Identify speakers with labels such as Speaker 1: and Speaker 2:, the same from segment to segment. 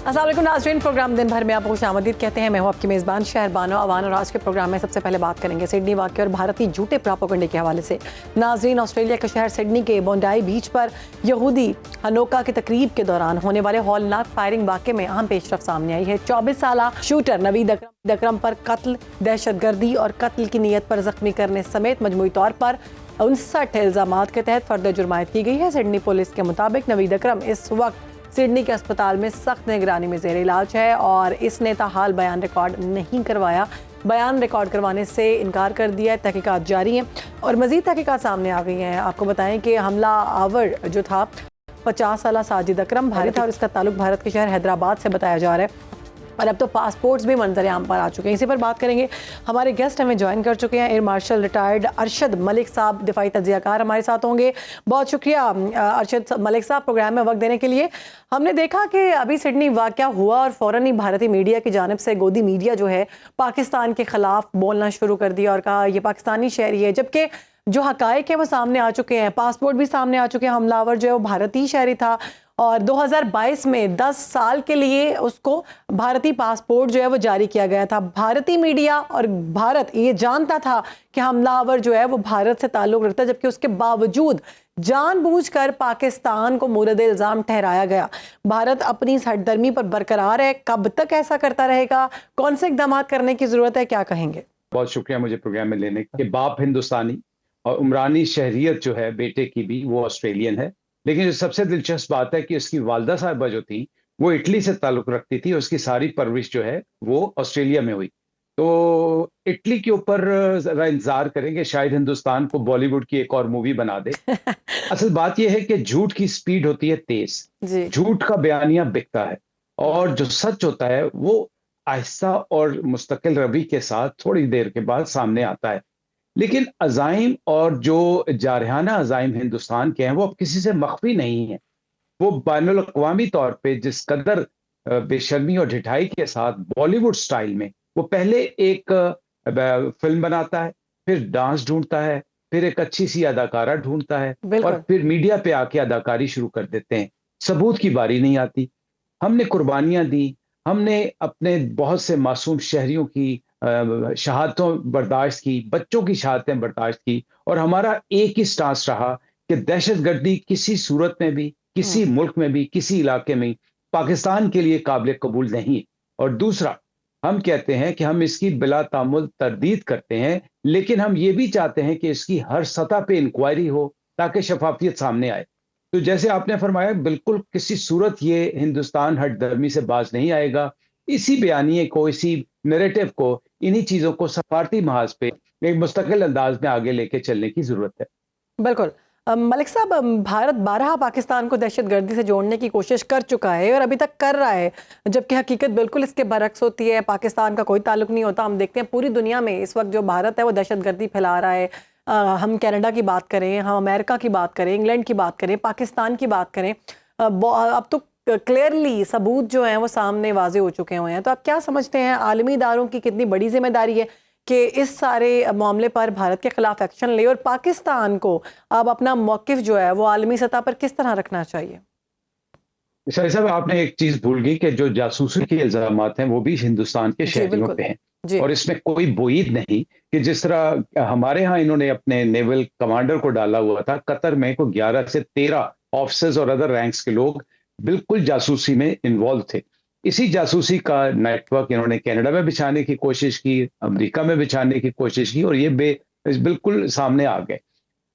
Speaker 1: अस्सलाम वालेकुम नाज़रीन, प्रोग्राम दिन भर में आपको खुशामदीद कहते हैं। मैं हूँ आपकी मेज़बान शहरबानो अवान और आज के प्रोग्राम में सबसे पहले बात करेंगे सिडनी वाक़े और भारतीय झूठे प्रोपेगेंडे के हवाले से। नाज़रीन, ऑस्ट्रेलिया के शहर सिडनी के बोंडाई बीच पर यहूदी हनोका की तकरीब के दौरान होने वाले हौलनाक फायरिंग वाक़े में अहम पेशरफ सामने आई है। 24 साला शूटर नवीद अकरम पर कत्ल, दहशतगर्दी और कत्ल की नीयत पर जख्मी करने समेत मजमूई तौर पर 59 इल्ज़ामात के तहत फर्द जुर्मायत की गई है। सिडनी पुलिस के मुताबिक नवीद अकरम इस वक्त सिडनी के अस्पताल में सख्त निगरानी में ज़ेर इलाज है और इसने ताहाल बयान रिकॉर्ड नहीं करवाया। बयान रिकॉर्ड करवाने से इनकार कर दिया है। तहकीकात जारी हैं और मज़ीद तहकीकात सामने आ गई हैं। आपको बताएं कि हमला आवर जो था 50 साला साजिद अकरम भारत था और इसका ताल्लुक भारत के शहर हैदराबाद से बताया जा रहा है और अब तो पासपोर्ट्स भी मंजर आम पर आ चुके हैं। इसी पर बात करेंगे। हमारे गेस्ट हमें ज्वाइन कर चुके हैं। Air marshal retired Arshad Malik साहब, दिफाई तज्जियाकार हमारे साथ होंगे। बहुत शुक्रिया अरशद मलिक साहब प्रोग्राम में वक्त देने के लिए। हमने देखा कि अभी सिडनी वाक़या हुआ और फ़ौरन ही भारतीय मीडिया की जानिब से गोदी मीडिया जो है पाकिस्तान के ख़िलाफ़ बोलना शुरू कर दिया और कहा ये पाकिस्तानी शहरी है, जबकि जो हक़ाइक़ है वो सामने आ चुके हैं। पासपोर्ट भी सामने आ चुके हैं। हमलावर जो है वो भारतीय शहरी था और 2022 में 10 साल के लिए उसको भारतीय पासपोर्ट जो है वो जारी किया गया था। भारतीय मीडिया और भारत ये जानता था कि हमलावर जो है वो भारत से ताल्लुक़ रखता है, जबकि उसके बावजूद जानबूझकर पाकिस्तान को मुर्द इल्ज़ाम ठहराया गया। भारत अपनी सरदर्मी पर बरकरार है। कब तक ऐसा करता रहेगा? कौन से इक़दाम करने की ज़रूरत है? क्या कहेंगे?
Speaker 2: बहुत शुक्रिया मुझे प्रोग्राम में लेने के। बाप हिंदुस्तानी और उमरानी शहरियत जो है बेटे की भी, वो ऑस्ट्रेलियन है। लेकिन जो सबसे दिलचस्प बात है कि उसकी वालदा साहिबा जो थी वो इटली से ताल्लुक़ रखती थी और उसकी सारी परवरिश जो है वो ऑस्ट्रेलिया में हुई। तो इटली के ऊपर ज़रा इंतज़ार करेंगे, शायद हिंदुस्तान को बॉलीवुड की एक और मूवी बना दे। असल बात यह है कि झूठ की स्पीड होती है तेज, झूठ का बयानिया बिकता है और जो सच होता है वो आहिस्ता और मुस्तकिल रवि के साथ थोड़ी देर के बाद सामने आता है। लेकिन अज़ाइम और जो जारहाना अज़ाइम हिंदुस्तान के हैं वो अब किसी से मख्फी नहीं है। वो बैनुल अक़वामी तौर पे जिस कदर बेशर्मी और ढिठाई के साथ बॉलीवुड स्टाइल में वो पहले एक फिल्म बनाता है, फिर डांस ढूंढता है, फिर एक अच्छी सी अदाकारा ढूंढता है और फिर मीडिया पे आके अदाकारी शुरू कर देते हैं। सबूत की बारी नहीं आती। हमने कुर्बानियां दी, हमने अपने बहुत से मासूम शहरियों की शहादतों बर्दाश्त की, बच्चों की शहादतें बर्दाश्त की और हमारा एक ही स्टांस रहा कि दहशतगर्दी किसी सूरत में भी, किसी मुल्क में भी, किसी इलाके में पाकिस्तान के लिए काबिल कबूल नहीं। और दूसरा, हम कहते हैं कि हम इसकी बिला तामुल तरदीद करते हैं, लेकिन हम ये भी चाहते हैं कि इसकी हर सतह पे इंक्वायरी हो ताकि शफाफियत सामने आए। तो जैसे आपने फरमाया, बिल्कुल किसी सूरत ये हिंदुस्तान हठधर्मी से बाज नहीं आएगा। इसी बयानिए को, इसी नैरेटिव को, इन्हीं चीजों को सफारती महाज पे एक मुस्तकिल अंदाज में आगे लेके चलने की जरूरत है।
Speaker 1: बिल्कुल मलिक साहब, भारत 12 पाकिस्तान को दहशतगर्दी से जोड़ने की कोशिश कर चुका है और अभी तक कर रहा है, जबकि हकीकत बिल्कुल इसके बरक्स होती है। पाकिस्तान का कोई ताल्लुक नहीं होता। हम देखते हैं पूरी दुनिया में इस वक्त जो भारत है वो दहशतगर्दी फैला रहा है। हम कनाडा की बात करें, हम अमेरिका की बात करें, इंग्लैंड की बात करें, पाकिस्तान की बात करें, अब तो क्लियरली सबूत जो हैं वो सामने वाजे हो चुके हुए हैं। तो आप क्या समझते हैं आलमी इदारों की कितनी बड़ी जिम्मेदारी है कि इस सारे मामले पर भारत के खिलाफ एक्शन ले और पाकिस्तान को अब अपना मौक़िफ़ जो है वो आलमी सतह पर किस तरह रखना चाहिए?
Speaker 2: शाही साहब, आपने एक चीज भूल गई कि जो जासूसी के इल्जामात हैं वो भी हिंदुस्तान के शहरियों पे हैं और इसमें कोई बोईद नहीं कि जिस तरह हमारे यहाँ इन्होंने अपने नेवल कमांडर को डाला हुआ था, कतर में को 11 से 13 ऑफिसर्स और अदर रैंक्स के लोग बिल्कुल जासूसी में इन्वॉल्व थे। इसी जासूसी का नेटवर्क इन्होंने कनाडा में बिछाने की कोशिश की, अमेरिका में बिछाने की कोशिश की और ये बिल्कुल सामने आ गए।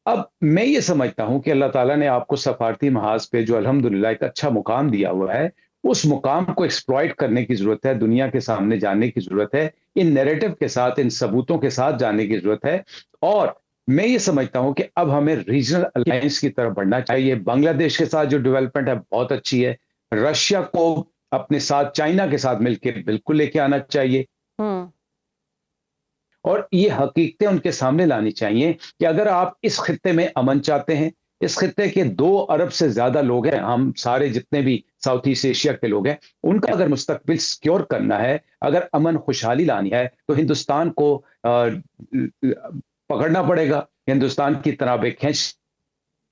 Speaker 2: अब मैं ये समझता हूं कि अल्लाह ताला ने आपको सफारती महाज पे जो अल्हम्दुलिल्लाह एक अच्छा मुकाम दिया हुआ है, उस मुकाम को एक्सप्लॉइट करने की जरूरत है, दुनिया के सामने जाने की जरूरत है, इन नैरेटिव के साथ, इन सबूतों के साथ जाने की जरूरत है। और मैं ये समझता हूं कि अब हमें रीजनल अलायंस की तरफ बढ़ना चाहिए। बांग्लादेश के साथ जो डेवलपमेंट है बहुत अच्छी है। रशिया को अपने साथ, चाइना के साथ मिलकर बिल्कुल लेके आना चाहिए और ये हकीकतें उनके सामने लानी चाहिए कि अगर आप इस खित्ते में अमन चाहते हैं, इस खित्ते के 2 अरब से ज्यादा लोग हैं, हम सारे जितने भी साउथ ईस्ट एशिया के लोग हैं, उनका अगर मुस्तकबिल सिक्योर करना है, अगर अमन खुशहाली लानी है, तो हिंदुस्तान को पकड़ना पड़ेगा, हिंदुस्तान की तनाबे खींच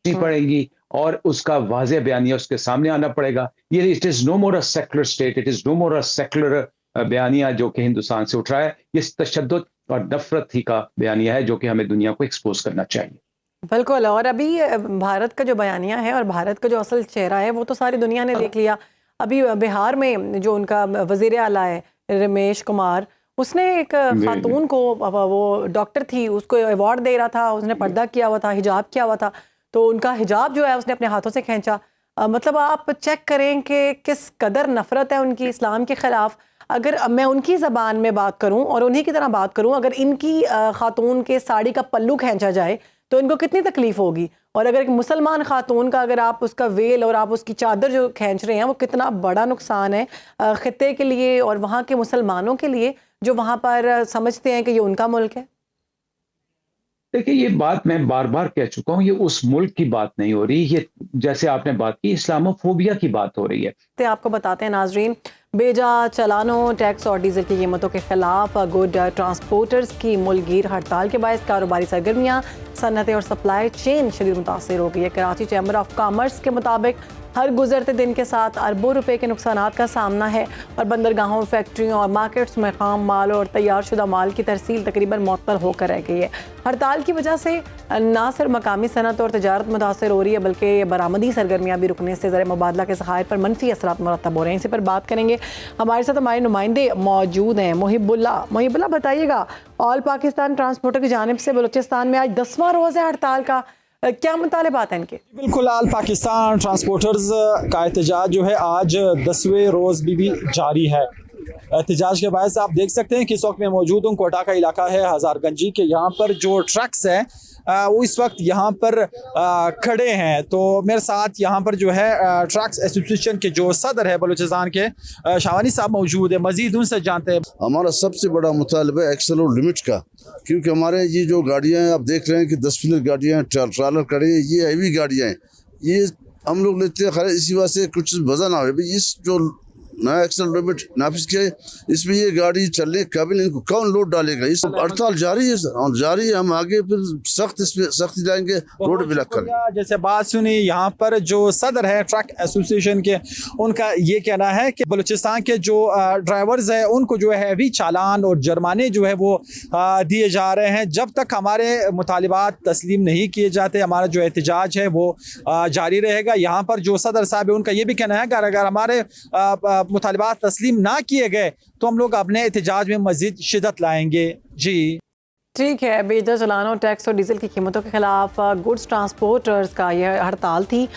Speaker 2: पड़ेगी और उसका वाज़ेह बयानिया उसके सामने आना पड़ेगा। ये it is no more a secular state, it is no more a secular बयानिया जो कि हिंदुस्तान से उठ रहा है। ये तशद्दुद और नफ़रत ही का बयानिया है जो कि हमें दुनिया को एक्सपोज़ करना चाहिए।
Speaker 1: बिल्कुल। और अभी भारत का जो बयानिया है और भारत का जो असल चेहरा है वो तो सारी दुनिया ने देख लिया। अभी बिहार में जो उनका वज़ीर आला है रमेश कुमार, उसने एक
Speaker 2: जी, जी।
Speaker 1: खातून को वो डॉक्टर थी उसको अवार्ड दे रहा था, उसने पर्दा किया हुआ था, हिजाब किया हुआ था, तो उनका हिजाब जो है उसने अपने हाथों से खींचा। मतलब आप चेक करें कि किस कदर नफ़रत है उनकी इस्लाम के ख़िलाफ़। अगर मैं उनकी ज़बान में बात करूँ और उन्हीं की तरह बात करूँ, अगर इनकी खातून के साड़ी का पल्लू खींचा जाए तो इनको कितनी तकलीफ होगी। और अगर एक मुसलमान खातून का अगर आप उसका वेल और आप उसकी चादर जो खींच रहे हैं वो कितना बड़ा नुकसान है खित्ते के लिए और वहाँ के मुसलमानों के लिए जो वहाँ पर समझते हैं कि ये उनका मुल्क है।
Speaker 2: देखिए, ये बात मैं बार-बार कह चुका हूँ, ये उस मुल्क की बात नहीं हो रही, ये जैसे आपने बात की इस्लामोफ़ोबिया की बात हो रही है।
Speaker 1: तो आपको बताते हैं नाजरीन, बेजा चलानों, टैक्स और डीजल की कीमतों के खिलाफ गुड ट्रांसपोर्टर्स की मुल्कगीर हड़ताल के बायस कारोबारी सरगर्मियाँ, सनतें और सप्लाई चेन शदीद मुतासर हो गई है। कराची चैम्बर ऑफ कॉमर्स के मुताबिक हर गुजरते दिन के साथ अरबों रुपए के नुकसानात का सामना है और बंदरगाहों, फैक्ट्रियों और मार्केट्स में खाम माल और तैयार शुदा माल की तरसील तकरीबन मुअत्तल होकर रह गई है। हड़ताल की वजह से न सिर्फ मकामी सनत और तजारत मुतासर हो रही है बल्कि बरामदी सरगर्मियाँ भी रुकने से ज़र मुबादला के ज़खायर पर मनफी असरात मुरतब हो रहे हैं। इसी पर बात करेंगे, हमारे साथ हमारे नुमाइंदे मौजूद हैं। मोहिबुल्ला बताइएगा, ऑल पाकिस्तान ट्रांसपोर्टर की जानिब से बलूचिस्तान में आज 10वां रोज़ है हड़ताल का, क्या मुतालिबात हैं इनके?
Speaker 3: बिल्कुल, आल पाकिस्तान ट्रांसपोर्टर्स का एहतजाज जो है आज 10वें रोज़ भी जारी है। एहतजाज के बाद आप देख सकते हैं कि इस वक्त मैं मौजूद हूँ, कोटा का इलाका है हज़ारगंजी के। यहाँ पर जो ट्रक्स हैं वो इस वक्त यहाँ पर खड़े हैं। तो मेरे साथ यहाँ पर जो है ट्रक्स एसोसिएशन के जो सदर है बलूचिस्तान के, शावानी साहब मौजूद है। मजीद उनसे जानते हैं।
Speaker 4: हमारा सबसे बड़ा मुतालबा है एक्सल और लिमिट का, क्योंकि हमारे ये जो गाड़ियाँ हैं आप देख रहे हैं कि 10 व्हीलर गाड़ियाँ ट्रालर खड़े हैं, ये हैवी गाड़ियाँ हैं, ये हम लोग लेते हैं। खैर इसी वजह से कुछ वजन आ रहा है। इस जो नया एक्सल लिमिट नाफिज किया है, इसमें ये गाड़ी चलने काबिल, इनको कौन लोड डालेगा? इस हड़ताल जारी है सर, और जारी है। हम आगे फिर सख्ती लाएंगे, रोड ब्लॉक करेंगे।
Speaker 3: जैसे बात सुनी, यहाँ पर जो सदर है ट्रक एसोसिएशन के, उनका ये कहना है कि बलूचिस्तान के जो ड्राइवर्स हैं उनको जो है हैवी चालान और जुर्माने जो है वो दिए जा रहे हैं। जब तक हमारे मुतालिबात तस्लीम नहीं किए जाते, हमारा जो एहतजाज है वो जारी रहेगा। यहाँ पर जो सदर साहब है उनका ये भी कहना है कि अगर हमारे मुतालिबात तस्लीम ना किए गए तो हम लोग अपने एहतजाज में मजीद शिद्दत लाएंगे। जी
Speaker 1: ठीक है। बेजा चलानों, टैक्स और डीजल की कीमतों के खिलाफ गुड्स ट्रांसपोर्टर्स का यह हड़ताल थी,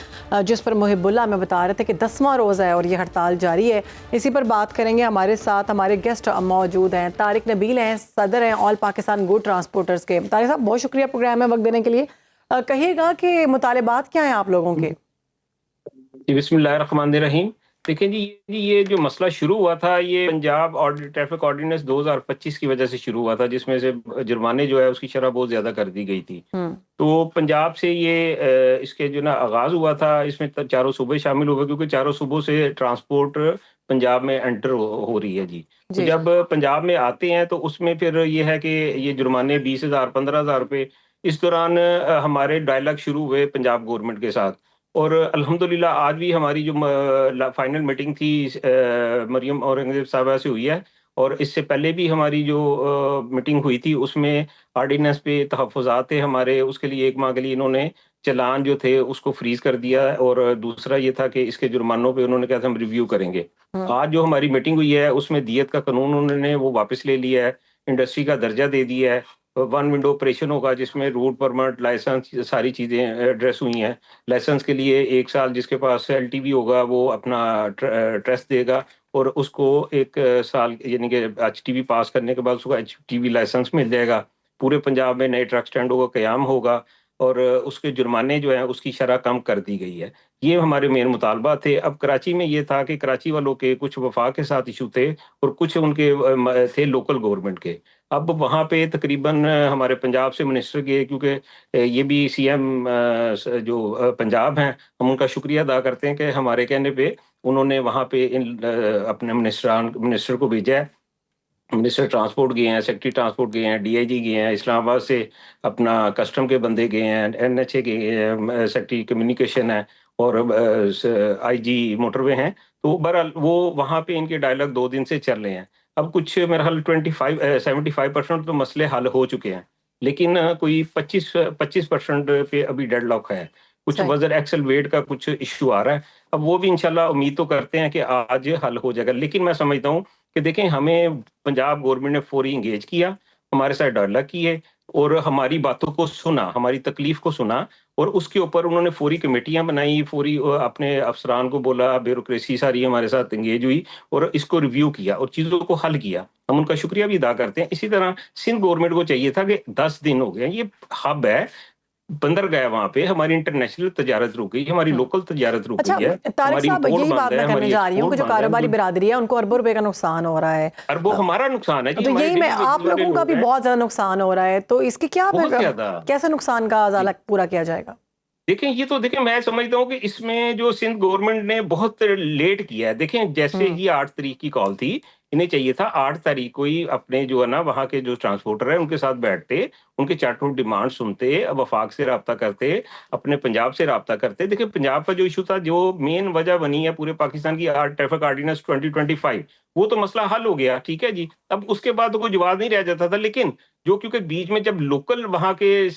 Speaker 1: जिस पर मोहिबुल्ला में बता रहे थे कि 10वां रोज़ है और ये हड़ताल जारी है। इसी पर बात करेंगे। हमारे साथ हमारे गेस्ट मौजूद हैं। तारिक नबील हैं, सदर हैं ऑल पाकिस्तान गुड ट्रांसपोर्टर्स के। तारिक साहब, बहुत शुक्रिया प्रोग्राम में वक्त देने के लिए। कहिएगा कि मुतालिबात क्या हैं आप लोगों के?
Speaker 5: बिस्मिल्लाहिर्रहमानिर्रहीम। देखिए जी, ये जो मसला शुरू हुआ था, ये पंजाब ट्रैफिक ऑर्डिनेंस 2025 की वजह से शुरू हुआ था, जिसमें से जुर्माने जो है उसकी शरह बहुत ज़्यादा कर दी गई थी। तो पंजाब से ये इसके जो ना आगाज़ हुआ था, इसमें चारों सूबे शामिल हुए, क्योंकि चारों सूबों से ट्रांसपोर्ट पंजाब में एंटर हो रही है जी। तो जब पंजाब में आते हैं तो उसमें फिर ये है कि ये जुर्माने 20,000 15,000 रुपये, इस दौरान हमारे डायलॉग शुरू हुए पंजाब गवर्नमेंट के साथ। और अल्हम्दुलिल्लाह आज भी हमारी जो फाइनल मीटिंग थी मरियम औरंगज़ेब साहिबा से हुई है, और इससे पहले भी हमारी जो मीटिंग हुई थी उसमें ऑर्डिनेंस पे तहफ़्फ़ुज़ात थे हमारे। उसके लिए 1 माह के लिए इन्होंने चालान जो थे उसको फ्रीज कर दिया, और दूसरा ये था कि इसके जुर्मानों पे उन्होंने कहा था हम रिव्यू करेंगे। आज जो हमारी मीटिंग हुई है उसमें दियत का कानून उन्होंने वो वापस ले लिया है, इंडस्ट्री का दर्जा दे दिया है, 1 विंडो ऑपरेशन होगा जिसमें रूट परमिट, लाइसेंस, सारी चीज़ें एड्रेस हुई हैं। लाइसेंस के लिए 1 साल जिसके पास एलटीवी होगा वो अपना टेस्ट देगा, और उसको 1 साल यानी कि एचटीवी पास करने के बाद उसको एचटीवी लाइसेंस मिल जाएगा। पूरे पंजाब में नए ट्रक स्टैंडों का क़याम होगा, और उसके जुर्माने जो हैं उसकी शरह कम कर दी गई है। ये हमारे मेन मुतालबा थे। अब कराची में ये था कि कराची वालों के कुछ वफाक के साथ इशू थे और कुछ उनके थे लोकल गवर्नमेंट के। अब वहाँ पे तकरीबन हमारे पंजाब से मिनिस्टर गए, क्योंकि ये भी सीएम जो पंजाब हैं, हम उनका शुक्रिया अदा करते हैं कि हमारे कहने पे उन्होंने वहाँ पे अपने मिनिस्टर को भेजा है। मिनिस्टर ट्रांसपोर्ट गए हैं, सेक्रेटरी ट्रांसपोर्ट गए हैं, डीआईजी गए हैं, इस्लामाबाद से अपना कस्टम के बंदे गए हैं, एनएचए के सेक्रेटरी कम्युनिकेशन है और आईजी मोटरवे हैं। तो बहरहाल वो वहाँ पे इनके डायलॉग 2 दिन से चल रहे हैं। अब कुछ मेरा ख्याल 75% तो मसले हल हो चुके हैं, लेकिन कोई 25% पे अभी डेडलॉक है। कुछ
Speaker 1: सही।
Speaker 5: वजन एक्सेल वेट का कुछ इश्यू आ रहा है। अब वो भी इंशाल्लाह उम्मीद तो करते हैं कि आज हल हो जाएगा, लेकिन मैं समझता हूँ कि देखें, हमें पंजाब गवर्नमेंट ने फौरी इंगेज किया, हमारे साथ डायलॉग किए और हमारी बातों को सुना, हमारी तकलीफ को सुना और उसके ऊपर उन्होंने फौरी कमेटियां बनाई, फौरी अपने अफसरान को बोला, ब्यूरोक्रेसी सारी हमारे साथ इंगेज हुई और इसको रिव्यू किया और चीज़ों को हल किया। हम उनका शुक्रिया भी अदा करते हैं। इसी तरह सिंध गवर्नमेंट को चाहिए था कि 10 दिन हो गए, ये हब है, बंदरगाह वहाँ पे, हमारी इंटरनेशनल तजारत रुक गई, हमारी लोकल तजारत रुक
Speaker 1: अच्छा
Speaker 5: गई है,
Speaker 1: तारिक
Speaker 5: हमारी
Speaker 1: साहब,
Speaker 5: इम्पोर्ट
Speaker 1: यही बात
Speaker 5: बंद है,
Speaker 1: मैं करने
Speaker 5: हमारी
Speaker 1: जा रही हूँ कि
Speaker 5: एक्सपोर्ट
Speaker 1: जो
Speaker 5: बंद है।
Speaker 1: कारोबारी बिरादरी है उनको अरबों रुपए का नुकसान हो रहा है।
Speaker 5: अरबों हमारा नुकसान है जी,
Speaker 1: तो
Speaker 5: हमारे
Speaker 1: यही मैं
Speaker 5: डेली
Speaker 1: आप
Speaker 5: वेजेस वाले
Speaker 1: लोगों का
Speaker 5: लोग
Speaker 1: भी
Speaker 5: हैं।
Speaker 1: बहुत ज्यादा नुकसान हो रहा है, तो इसकी क्या
Speaker 5: बहुत ज्यादा।
Speaker 1: कैसे नुकसान का अजाला पूरा किया जाएगा?
Speaker 5: देखें, ये तो देखें, मैं समझता हूँ कि इसमें जो सिंध गवर्नमेंट ने बहुत लेट किया है। देखें, जैसे ही 8 तारीख की कॉल थी, इन्हें चाहिए था 8 तारीख को ही अपने जो है ना वहाँ के जो ट्रांसपोर्टर है उनके साथ बैठते, उनके चार्टर डिमांड सुनते, वफाक से रब्ता करते, अपने पंजाब से रब्ता करते। देखिए, पंजाब का जो इशू था, जो मेन वजह बनी है पूरे पाकिस्तान की ट्रैफिक ऑर्डिनेंस 2025, वो तो मसला हल हो गया, ठीक है जी। अब उसके बाद तो कोई जवाब नहीं रह जाता था, लेकिन जो क्योंकि बीच में जब लोकल वहाँ के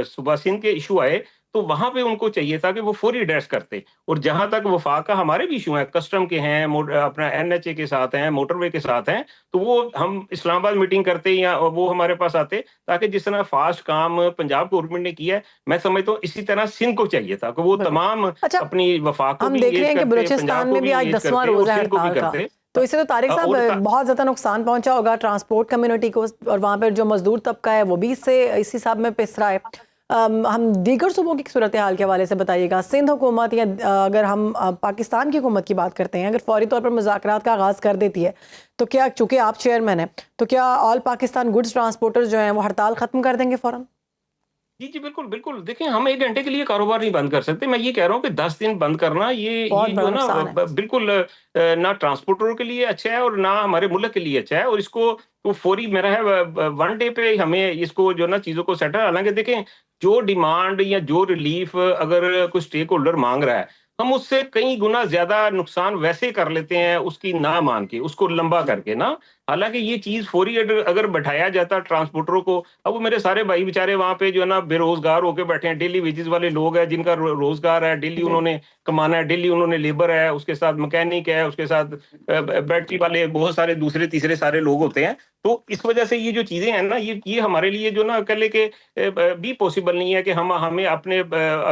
Speaker 5: सूबा सिंध के इशू आए, तो वहां पे उनको चाहिए था कि वो फौरी एड्रेस करते। और जहां तक वफाक का हमारे भी इशू है, कस्टम के हैं, अपना एनएचए के साथ हैं, मोटरवे के साथ हैं, तो वो हम इस्लामाबाद मीटिंग करते या वो हमारे पास आते, ताकि जिस तरह फास्ट काम पंजाब गवर्नमेंट ने किया है, मैं समझता हूँ इसी तरह सिंध को चाहिए था कि वो तमाम
Speaker 1: अच्छा,
Speaker 5: अपनी वफाक को
Speaker 1: हम
Speaker 5: भी
Speaker 1: देख रहे
Speaker 5: engage
Speaker 1: हैं कि
Speaker 5: करते,
Speaker 1: बलूचिस्तान
Speaker 5: पंजाब
Speaker 1: में
Speaker 5: को
Speaker 1: भी आज
Speaker 5: engage
Speaker 1: 10वां
Speaker 5: करते और
Speaker 1: रोज़ है
Speaker 5: सिंध को भी
Speaker 1: हड़ताल का,
Speaker 5: करते।
Speaker 1: तो इससे तो तारिक साहब बहुत ज़्यादा नुकसान पहुंचा होगा ट्रांसपोर्ट कम्युनिटी को, और वहाँ पर जो मजदूर तबका है वो भी इस हिसाब में पिस रहा है। हम दीगर सूबों की सूरत हाल के हवाले से बताइएगा। सिंध हुकूमत या अगर हम पाकिस्तान की हुकूमत की बात करते हैं, अगर फौरी तौर पर मुज़ाकरात का आगाज़ कर देती है, तो क्या, चूँकि आप चेयरमैन हैं, तो क्या ऑल पाकिस्तान गुड्स ट्रांसपोर्टर्स जो हैं वो हड़ताल ख़त्म कर देंगे फ़ौरन?
Speaker 5: जी, जी, बिल्कुल, बिल्कुल। देखिए, हम 1 घंटे के लिए कारोबार नहीं बंद कर सकते। मैं ये कह रहा हूँ कि 10 दिन बंद करना,
Speaker 1: बहुत
Speaker 5: ये
Speaker 1: बड़ा
Speaker 5: जो ना
Speaker 1: नुकसान है।
Speaker 5: बिल्कुल ना ट्रांसपोर्टरों के लिए अच्छा है और ना हमारे मुल्क के लिए अच्छा है, और इसको तो फौरी मेरा है 1 डे पे हमें इसको जो ना चीज़ों को सेटल, हालाँकि देखें, जो डिमांड या जो रिलीफ अगर कोई स्टेक होल्डर माँग रहा है, हम उससे कई गुना ज़्यादा नुकसान वैसे कर लेते हैं उसकी ना मान के, उसको लंबा करके ना। हालाँकि ये चीज़ फौरी अगर बैठाया जाता ट्रांसपोर्टरों को, अब वो मेरे सारे भाई बेचारे वहाँ पे जो है ना बेरोज़गार होके बैठे हैं, डेली वेजेस वाले लोग हैं जिनका रोज़गार है, डेली
Speaker 1: जी।
Speaker 5: उन्होंने कमाना है, डेली उन्होंने लेबर है, उसके साथ मैकेनिक है, उसके साथ बैटरी वाले बहुत सारे दूसरे तीसरे सारे लोग होते हैं। तो इस वजह से ये जो चीज़ें हैं ना, ये हमारे लिए जो ना कह लें कि भी पॉसिबल नहीं है कि हमें अपने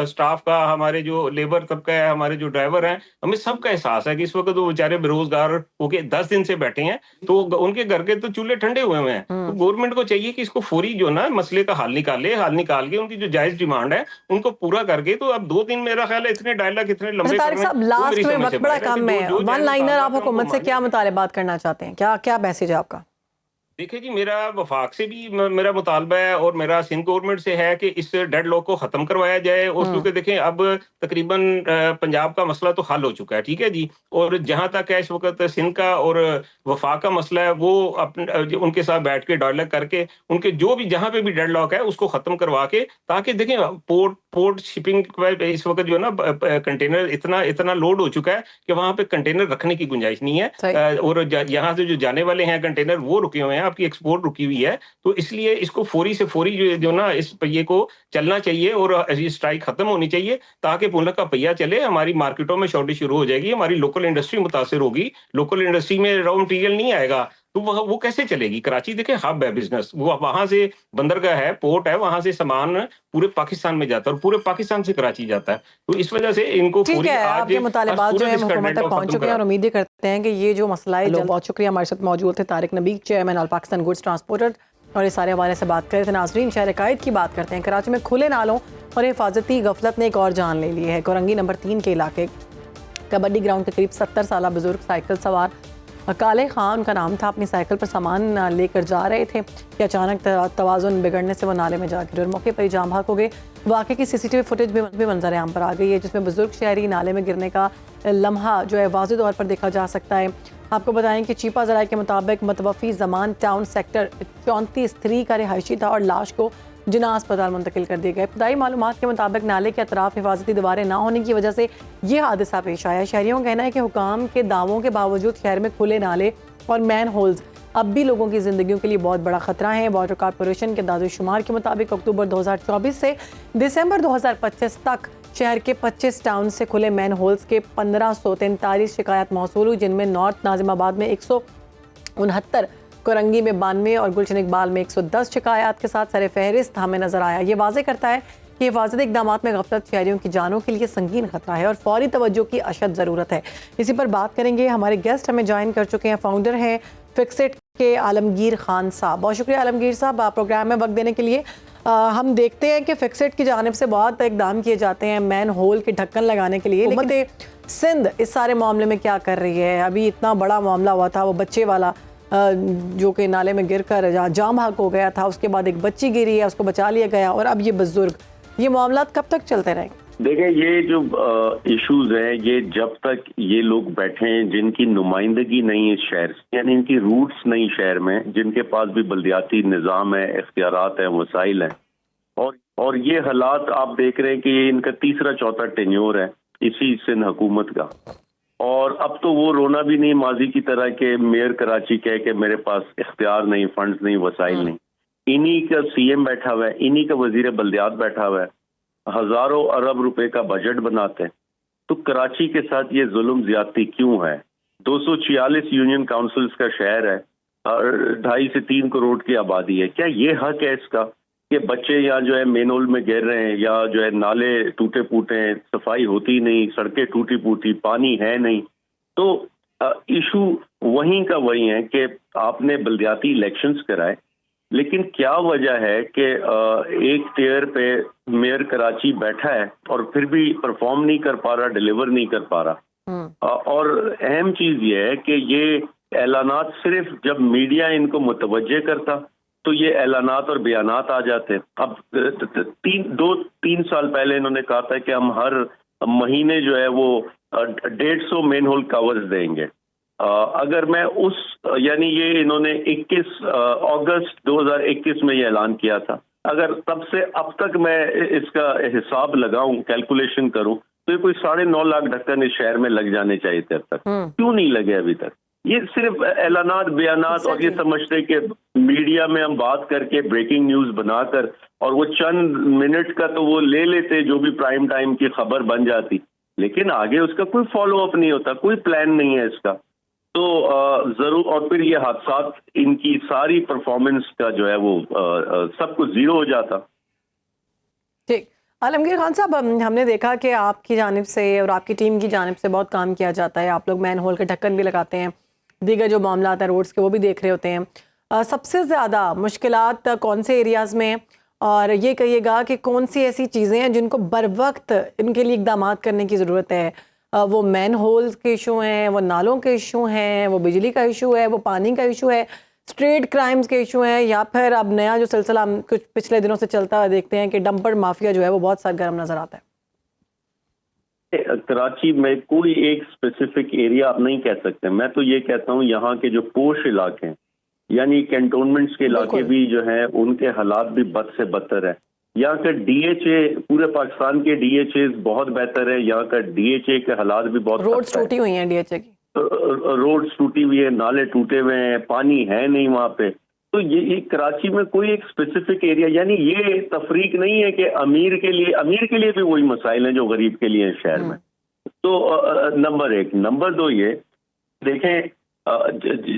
Speaker 5: स्टाफ का, हमारे जो लेबर तबका है, हमारे जो ड्राइवर हैं, हमें सबका एहसास है कि इस वक़्त वो बेचारे बेरोज़गार होके 10 दिन से बैठे हैं, तो उनके घर के तो चूल्हे ठंडे हुए हैं। तो गवर्नमेंट को चाहिए कि इसको फौरी जो ना मसले का हल निकाल के उनकी जो जायज़ डिमांड है, उनको पूरा करके, तो अब 2 दिन मेरा ख़्याल है इतने डायलॉग इतने
Speaker 1: अच्छा
Speaker 5: लंबे
Speaker 1: तारिक
Speaker 5: करने,
Speaker 1: साहब,
Speaker 5: वो
Speaker 1: लास्ट
Speaker 5: मेरी
Speaker 1: में
Speaker 5: समझ
Speaker 1: वक्त
Speaker 5: से
Speaker 1: बड़ा
Speaker 5: बाहर है कि
Speaker 1: कम है,
Speaker 5: जो
Speaker 1: वन
Speaker 5: जायज़
Speaker 1: लाइनर
Speaker 5: मुतालबात
Speaker 1: आप
Speaker 5: है उनको
Speaker 1: हुकूमत से
Speaker 5: माने।
Speaker 1: क्या मुतालबात करना चाहते हैं? क्या मैसेज है आपका?
Speaker 5: देखिए जी, मेरा वफाक से भी मेरा मुतालबा है और मेरा सिंध गवर्नमेंट से है कि इस डेडलॉक को ख़त्म करवाया जाए। और क्योंकि देखें, अब तकरीबन पंजाब का मसला तो हल हो चुका है, ठीक है जी। और जहाँ तक है इस वक्त सिंध का और वफाक का मसला है, वो उनके साथ बैठ के डायलॉग करके उनके जो भी जहाँ पे भी डेडलॉक है उसको ख़त्म करवा के, ताकि देखें पोर्ट शिपिंग पर इस वक्त जो है ना कंटेनर इतना लोड हो चुका है कि वहाँ पे कंटेनर रखने की गुंजाइश नहीं है। और यहाँ से जो जाने वाले हैं कंटेनर वो रुके हुए हैं, आपकी एक्सपोर्ट रुकी हुई है। तो इसलिए इसको फौरी से फौरी जो ना इस पहिए को चलना चाहिए और ये स्ट्राइक खत्म होनी चाहिए, ताकि मुल्क का पहिया चले, हमारी मार्केटों में शॉर्टेज शुरू हो जाएगी, हमारी लोकल इंडस्ट्री मुतासिर होगी। लोकल इंडस्ट्री में रॉ मटेरियल नहीं आएगा तो वो कैसे चलेगी? कराची देखिए हब है बिजनेस, वो वहां से बंदरगाह है, पोर्ट है, वहां से सामान पूरे पाकिस्तान में जाता है और पूरे पाकिस्तान से कराची जाता है। तो इस वजह से इनको
Speaker 1: ठीक
Speaker 5: फौरी
Speaker 1: है,
Speaker 5: आज
Speaker 1: आपके मुतालिबात जो है
Speaker 5: इसका
Speaker 1: हुकूमत तक
Speaker 5: डेडलॉक
Speaker 1: पहुंच
Speaker 5: खत्म
Speaker 1: चुके हैं और
Speaker 5: करा।
Speaker 1: उम्मीद ही करते हैं कि ये जो मसला है, बहुत शुक्रिया, हमारे साथ मौजूद थे तारिक नबी, chairman all Pakistan goods transporter, और इस सारे हवाले से बात कर रहे थे। नाजरीन, शहर कायद की बात करते हैं। कराची में खुले नालों और हिफाजती गफलत ने एक और जान ले ली है। कोरंगी नंबर 3 के इलाके कबड्डी ग्राउंड के करीब 70 साल बुजुर्ग साइकिल सवार काले खान उनका नाम था, अपनी साइकिल पर सामान लेकर जा रहे थे कि अचानक तवाज़ुन बिगड़ने से वो नाले में जा गिरे और मौके पर ही जाम भाग हो गए। वाक़े की सीसीटीवी फुटेज भी मंजर आम पर आ गई है, जिसमें बुजुर्ग शहरी नाले में गिरने का लम्हा जो है वाज़ेह तौर पर देखा जा सकता है। आपको बताएं कि चीपा ज़राए के मुताबिक मतवफ़ी जमान टाउन सेक्टर 34-3 का रिहायशी था और लाश को जिना अस्पताल मुंतकिल कर दिए गए। इब्तदाई मालूमात के मुताबिक नाले के अतराफ हिफाजती दीवारें ना होने की वजह से ये हादसा पेश आया। शहरियों का कहना है कि हुकाम के दावों के बावजूद शहर में खुले नाले और मैन होल्स अब भी लोगों की जिंदगियों के लिए बहुत बड़ा खतरा है। वाटर कॉरपोरेशन के दादोशुमार के मुताबिक अक्टूबर 2024 से दिसंबर 2025 तक शहर के 25 टाउन से खुले मैन होल्स के 1543 शिकायत मौसूल हुई, जिनमें नॉर्थ नाजिमाबाद में 169, कोरंगी में 92 और गुलशन इकबाल में 110 शिकायत के साथ सर फहरिस्त हमें नजर आया। ये वाज़े करता है कि हिफाजती इक़दाम में गफलत शहरियों की जानों के लिए संगीन खतरा है और फौरी तवज्जो की अशद ज़रूरत है। इसी पर बात करेंगे। हमारे गेस्ट हमें ज्वाइन कर चुके हैं, फाउंडर हैं फिक्सिट के आलमगीर खान साहब। बहुत शुक्रिया आलमगीर साहब आप प्रोग्राम में वक्त देने के लिए। हम देखते हैं कि फिक्सिट की जानिब से बहुत इकदाम किए जाते हैं मैन होल के ढक्कन लगाने के लिए, लेकिन सिंध इस सारे मामले में क्या कर रही है? अभी इतना बड़ा मामला हुआ था, वो बच्चे वाला जो कि नाले में गिरकर जाम हक हो गया था, उसके बाद एक बच्ची गिरी है, उसको बचा लिया गया, और अब ये बुजुर्ग, ये मामला कब तक चलते रहेंगे?
Speaker 6: देखें, ये जो इश्यूज हैं, ये जब तक ये लोग बैठे हैं जिनकी नुमाइंदगी नहीं है इस शहर से, यानी इनकी रूट्स नहीं शहर में, जिनके पास भी बल्दियाती निज़ाम है, इख्तियारात हैं, वसाइल हैं, और ये हालात आप देख रहे हैं कि ये इनका तीसरा चौथा टेन्योर है इसी सिंध हुकूमत का। और अब तो वो रोना भी नहीं माजी की तरह के मेयर कराची कहे कि मेरे पास इख्तियार नहीं, फंड्स नहीं, वसाइल नहीं। इन्हीं का सीएम बैठा हुआ है, इन्हीं का वजीर बल्दियात बैठा हुआ है, हजारों अरब रुपए का बजट बनाते हैं। तो कराची के साथ ये जुल्म ज्यादती क्यों है? 246 यूनियन काउंसिल्स का शहर है और 2.5 से 3 करोड़ की आबादी है। क्या ये हक है इसका कि बच्चे यहाँ जो है मेन होल में गिर रहे हैं, या जो है नाले टूटे फूटे हैं, सफाई होती नहीं, सड़कें टूटी फूटी, पानी है नहीं? तो इशू वहीं का वही है कि आपने बल्दियाती इलेक्शंस कराए, लेकिन क्या वजह है कि एक टेयर पे मेयर कराची बैठा है और फिर भी परफॉर्म नहीं कर पा रहा, डिलीवर नहीं कर पा रहा। और अहम चीज ये है कि ये ऐलानात सिर्फ जब मीडिया इनको मुतवज्जे करता तो ये ऐलानात और बयानात आ जाते। अब 2-3 साल पहले इन्होंने कहा था कि हम हर महीने जो है वो 150 मेन होल कवर्स देंगे। अगर मैं यानी ये इन्होंने 21 अगस्त 2021 में ये ऐलान किया था, अगर तब से अब तक मैं इसका हिसाब लगाऊं, कैलकुलेशन करूं, तो ये कोई 9.5 लाख ढक्कन इस शहर में लग जाने चाहिए थे अब तक। क्यों नहीं लगे अभी तक? ये सिर्फ ऐलानात, बयानात, और ये समझते कि मीडिया में हम बात करके ब्रेकिंग न्यूज बनाकर, और वो चंद मिनट का तो वो ले लेते जो भी प्राइम टाइम की खबर बन जाती, लेकिन आगे उसका कोई फॉलो अप नहीं होता, कोई प्लान नहीं है इसका। तो जरूर, और फिर ये हादसात, इनकी सारी परफॉर्मेंस का जो है वो सब कुछ जीरो हो जाता।
Speaker 1: ठीक, आलमगीर खान साहब, हमने देखा कि आपकी जानिब से और आपकी टीम की जानिब से बहुत काम किया जाता है। आप लोग मैन होल के ढक्कन भी लगाते हैं, दीगर जो मामला आता है रोड्स के वो भी देख रहे होते हैं। सबसे ज़्यादा मुश्किलात कौन से एरियाज़ में, और ये कहिएगा कि कौन सी ऐसी चीज़ें हैं जिनको बर वक्त इनके लिए इकदाम करने की ज़रूरत है? वो मैन होल्स के इशू हैं, वो नालों के इशू हैं, वो बिजली का इशू है, वो पानी का इशू है, स्ट्रीट क्राइम्स के इशू हैं, या फिर अब नया जो सिलसिला हम कुछ पिछले दिनों से चलता हुआ देखते हैं कि डंपर माफिया जो है वो बहुत सरगर्म नजर आता है?
Speaker 6: कराची में कोई एक स्पेसिफिक एरिया आप नहीं कह सकते। मैं तो ये कहता हूँ यहाँ के जो पोश इलाके हैं, यानी कैंटोनमेंट्स के इलाके भी जो है, उनके हालात भी बद से बदतर है। यहाँ का डीएचए, पूरे पाकिस्तान के डीएचए बहुत बेहतर है, यहाँ का डीएचए के हालात भी बहुत,
Speaker 1: रोड्स टूटी हुई हैं डीएचए की,
Speaker 6: रोड्स टूटी हुई है, नाले टूटे हुए हैं, पानी है नहीं वहाँ पे। तो ये कराची में कोई एक स्पेसिफिक एरिया, यानी ये तफरीक नहीं है कि अमीर के लिए भी वही मसाइल हैं जो गरीब के लिए हैं शहर में। तो नंबर 1। नंबर 2 ये देखें,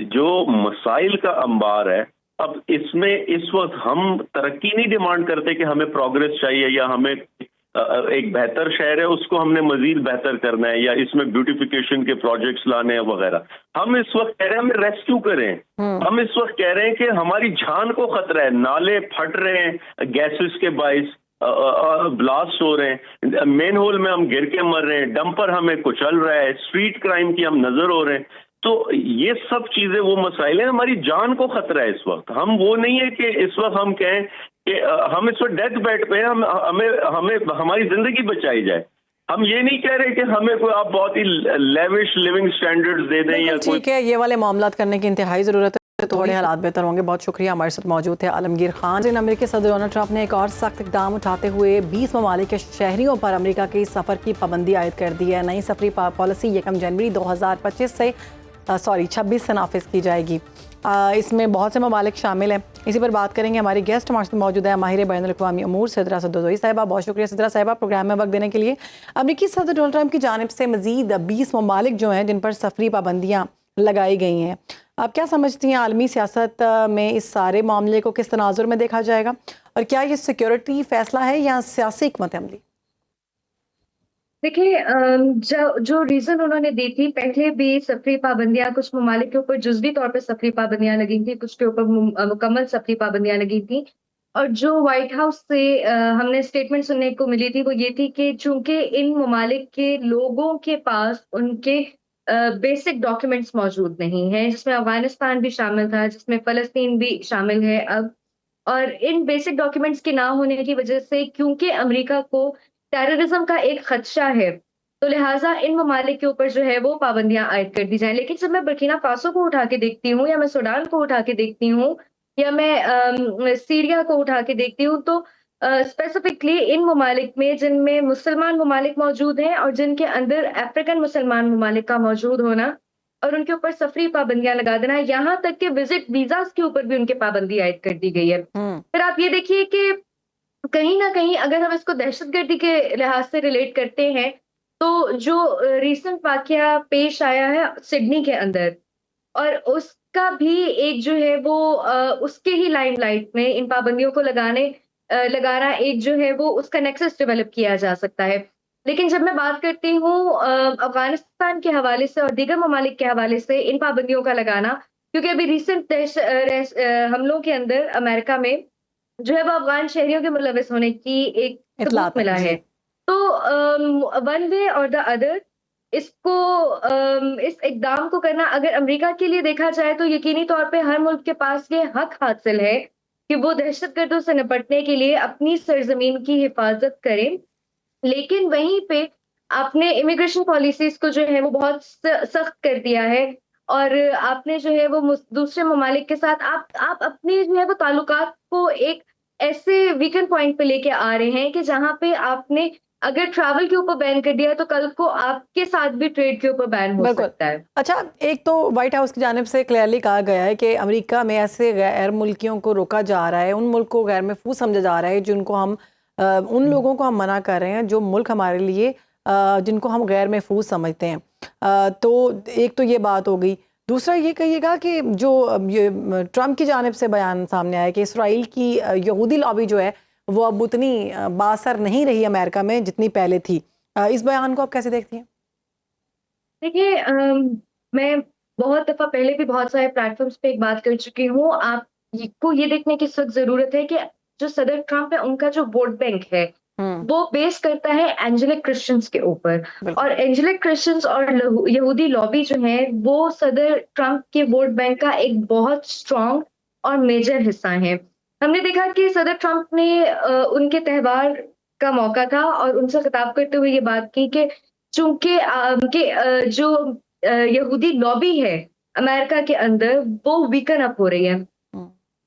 Speaker 6: जो मसाइल का अंबार है, अब इसमें इस वक्त हम तरक्की नहीं डिमांड करते कि हमें प्रोग्रेस चाहिए या हमें एक बेहतर शहर है उसको हमने मजीद बेहतर करना है या इसमें ब्यूटिफिकेशन के प्रोजेक्ट्स लाने हैं वगैरह। हम इस वक्त कह रहे हैं हमें रेस्क्यू करें। हम इस वक्त कह रहे हैं कि हमारी जान को खतरा है, नाले फट रहे हैं गैसेस के बाइस, ब्लास्ट हो रहे हैं, मेन होल में हम गिर के मर रहे हैं, डंपर हमें कुचल रहा है, स्ट्रीट क्राइम की हम नजर हो रहे हैं। तो ये सब चीजें वो मसाइल हैं, हमारी जान को खतरा है इस वक्त। हम वो नहीं है कि इस वक्त हम कहें कि हम इस वक्त डेथ बेड पे हैं, हमें हमारी जिंदगी बचाई जाए। हम ये नहीं कह रहे कि हमें कोई आप बहुत ही लेविश लिविंग स्टैंडर्ड्स दे दें या
Speaker 1: बिल्कुल
Speaker 6: कोई।
Speaker 1: ठीक है, ये वाले मामलात करने की इंतहाई ज़रूरत है, तो थोड़े हालात बेहतर होंगे। बहुत शुक्रिया, हमारे साथ मौजूद है आलमगीर खान। अमेरिकी सदर डोनाल्ड ट्रंप ने एक और सख्त इकदाम उठाते हुए 20 ममालिक के शहरियों पर अमेरिका की सफ़र की पाबंदी आयद कर दी है। नई सफरी पॉलिसी 1 जनवरी 2025 से 26 से नाफिज की जाएगी। इसमें बहुत से ममालिक शामिल हैं। इसी पर बात करेंगे। हमारी गेस्ट हमारे साथ मौजूद है माहिर बैनुल-अक़वामी अमूर सिद्रा सद्दोज़ई साहिबा। बहुत शुक्रिया सिद्रा साहिबा प्रोग्राम में वक्त देने के लिए। अमेरिकी सदर डोनाल्ड ट्रंप की जानिब से मजीद 20 ममालिक जो हैं जिन पर सफरी पाबंदियाँ लगाई गई हैं, आप क्या समझती हैं आलमी सियासत में इस सारे मामले को किस तनाजुर में देखा जाएगा, और क्या ये सिक्योरिटी फैसला है या सियासी हिकमत अमली?
Speaker 7: देखिए, जो रीजन उन्होंने दी थी, पहले भी सफरी पाबंदियां कुछ ममालिक के ऊपर जुज़वी तौर पे सफरी पाबंदियां लगी थी, कुछ के ऊपर मुकम्मल सफरी पाबंदियां लगी थी। और जो व्हाइट हाउस से हमने स्टेटमेंट सुनने को मिली थी वो ये थी कि चूंकि इन ममालिक के लोगों के पास उनके बेसिक डॉक्यूमेंट्स मौजूद नहीं है, जिसमें अफगानिस्तान भी शामिल था, जिसमें फ़लस्तीन भी शामिल है अब, और इन बेसिक डॉक्यूमेंट्स के ना होने की वजह से क्योंकि अमेरिका को टेररिज्म का एक खदशा है, तो लिहाजा इन ममालिक के ऊपर जो है वो पाबंदियां आयद कर दी जाएं। लेकिन जब मैं बर्किना फासो को उठा के देखती हूँ, या मैं सूडान को उठा के देखती हूँ, या मैं सीरिया को उठा के देखती हूँ, तो स्पेसिफिकली इन ममालिक में जिनमें मुसलमान ममालिक मौजूद हैं और जिनके अंदर अफ्रीकन मुसलमान ममालिक का मौजूद होना और उनके ऊपर सफरी पाबंदियां लगा देना, यहाँ तक कि विजिट वीजास के ऊपर भी उनके पाबंदी आयद कर दी गई है। फिर आप ये देखिए कि कहीं ना कहीं अगर हम इसको दहशतगर्दी के लिहाज से रिलेट करते हैं, तो जो रिसेंट वाकया पेश आया है सिडनी के अंदर, और उसका भी एक जो है वो उसके ही लाइमलाइट में इन पाबंदियों को लगाना एक जो है वो उसका नेक्सस डेवलप किया जा सकता है। लेकिन जब मैं बात करती हूँ अफगानिस्तान के हवाले से और दीगर ममालिक के हवाले से इन पाबंदियों का लगाना, क्योंकि अभी रिसेंट हमलों के अंदर अमेरिका में जो है वो अफगान शहरियों के मुलविस होने की एक सबूत मिला है। तो वन वे और द अदर इसको इस इकदाम को करना अगर अमेरिका के लिए देखा जाए तो यकीनी तौर पे हर मुल्क के पास ये हक हासिल है कि वो दहशतगर्दों से निपटने के लिए अपनी सरजमीन की हिफाजत करें। लेकिन वहीं पे आपने इमिग्रेशन पॉलिसीज को जो है वो बहुत सख्त कर दिया है, और आपने जो है वो दूसरे ममालिक के साथ आप अपने जो है वो ताल्लुकात को एक ऐसे वीकेंड पॉइंट पे लेके आ रहे हैं कि जहां पे आपने अगर ट्रैवल के ऊपर बैन कर दिया तो कल को आपके साथ भी ट्रेड के ऊपर बैन हो सकता है।
Speaker 1: अच्छा, एक तो व्हाइट हाउस की जानिब से क्लियरली कहा गया है कि अमेरिका में ऐसे गैर मुल्कियों को रोका जा रहा है, उन मुल्क को गैर महफूज समझा जा रहा है जिनको हम उन लोगों को हम मना कर रहे हैं जो मुल्क हमारे लिए जिनको हम गैर महफूज समझते हैं। तो एक तो ये बात हो गई। दूसरा ये कहिएगा कि जो ये ट्रंप की जानिब से बयान सामने आया कि इसराइल की यहूदी लॉबी जो है वो अब उतनी बासर नहीं रही अमेरिका में जितनी पहले थी, इस बयान को आप कैसे देखती हैं?
Speaker 7: देखिए, मैं बहुत दफ़ा पहले भी बहुत सारे प्लेटफॉर्म्स पे एक बात कर चुकी हूँ। आपको ये देखने की सख्त ज़रूरत है कि जो सदर ट्रंप है उनका जो वोट बैंक है वो बेस करता है एंजेलिक क्रिश्चियंस के ऊपर, और एंजेलिक क्रिश्चियंस और यहूदी लॉबी जो है वो सदर ट्रंप के वोट बैंक का एक बहुत स्ट्रॉन्ग और मेजर हिस्सा है। हमने देखा कि सदर ट्रंप ने उनके त्यौहार का मौका था और उनसे खिताब करते हुए ये बात की कि चूंकि जो यहूदी लॉबी है अमेरिका के अंदर वो वीकन अप हो रही है,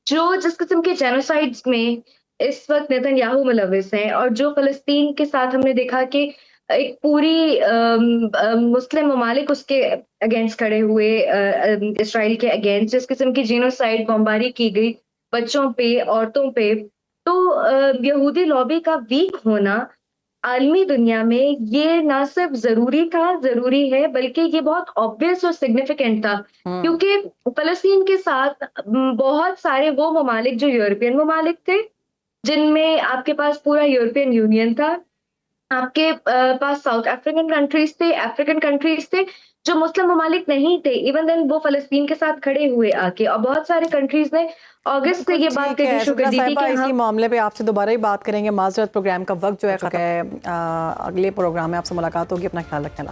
Speaker 7: जो जिस किस्म के जेनोसाइड्स में इस वक्त नेतन्याहू मुलविस हैं, और जो फलस्तीन के साथ हमने देखा कि एक पूरी मुस्लिम ममालिक उसके अगेंस्ट खड़े हुए, इसराइल के अगेंस्ट जिस किस्म की जेनोसाइड बमबारी की गई बच्चों पे, औरतों पे, तो यहूदी लॉबी का वीक होना आलमी दुनिया में ये ना सिर्फ जरूरी है बल्कि ये बहुत ऑब्वियस और सिग्निफिकेंट था, क्योंकि फलस्तीन के साथ बहुत सारे वो ममालिक जो यूरोपियन ममालिक थे, जिनमें आपके पास पूरा यूरोपियन यूनियन था, आपके पास साउथ अफ्रीकन कंट्रीज थे जो मुस्लिम ममालिक नहीं थे, इवन देन वो फलस्तीन के साथ खड़े हुए आके, और बहुत सारे कंट्रीज ने अगस्त से ये बात कहनी शुरू कर दी थी कि
Speaker 1: इसी मामले पे आपसे दोबारा ही बात करेंगे। माजरत, प्रोग्राम का वक्त जो है अगले प्रोग्राम में आपसे मुलाकात होगी। अपना ख्याल रखें।